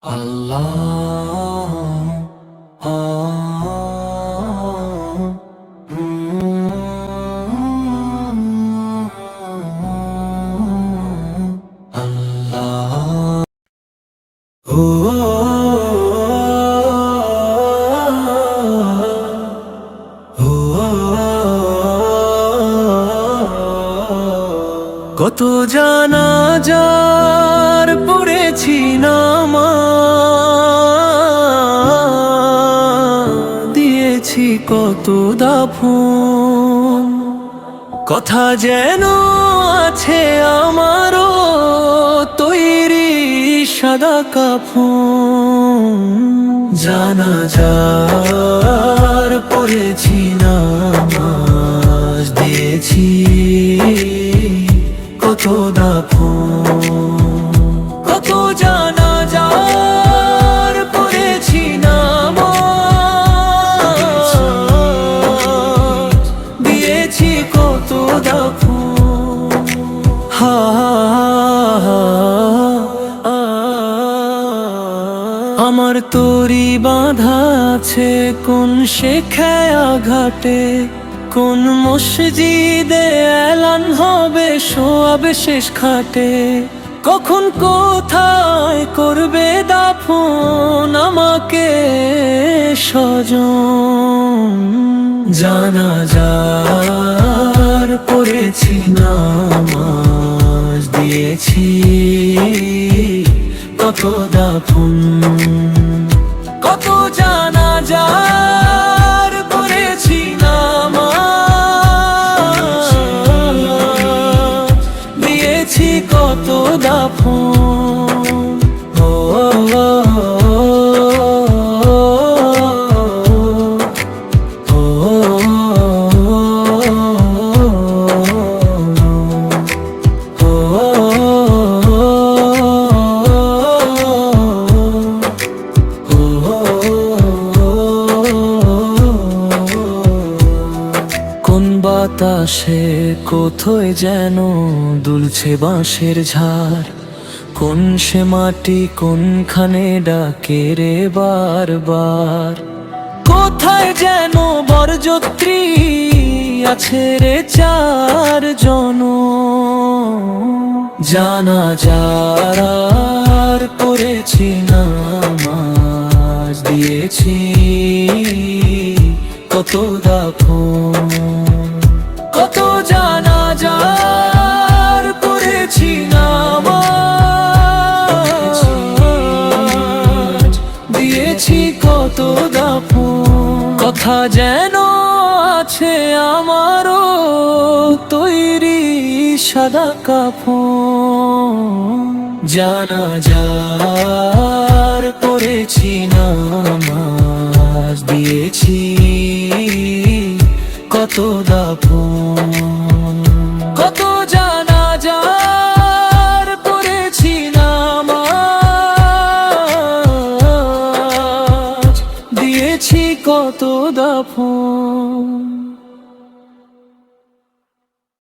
আল্লাহ আল্লাহ কত জানাজার পড়েছি নামাজ দিয়েছি কত দাফন কথা যেন আছে আমারও তৈরি সাদা কাফন জানাজার পড়েছি নামাজ দিয়েছি কত দাফন কত জানাজার পড়েছি নামাজ দিয়েছি কত দাফন আমার তরি বাঁধা আছে কোন শেখায়া ঘাটে কোন মসজিদে এলান হবে সোয়াবে শেষ খাটে কখন কোথায় করবে দাফন আমাকে স্বজন জানাজার পড়েছি নামাজ দিয়েছি কত দাফন কত জানাজার পড়েছি নামাজ দিয়েছি কত দাফন বাতাসে কোথায় যেন দুলছে বাঁশের ঝাড় কোন সে মাটি কোনখানে ডাকে রে বারবার কোথায় যেন বরযাত্রী আছে রে চারজন জানাজার পড়েছি নামাজ দিয়েছি কত দাফন কত জানাজার পড়েছি নামাজ দিয়েছি কত দাফন কথা যেন আছে আমারও তৈরি সাদা কাফন জানাজার পড়েছি নামাজ দিয়েছি কত দাফন কত জানাজার পড়েছি নামাজ দিয়েছি কত দাফন।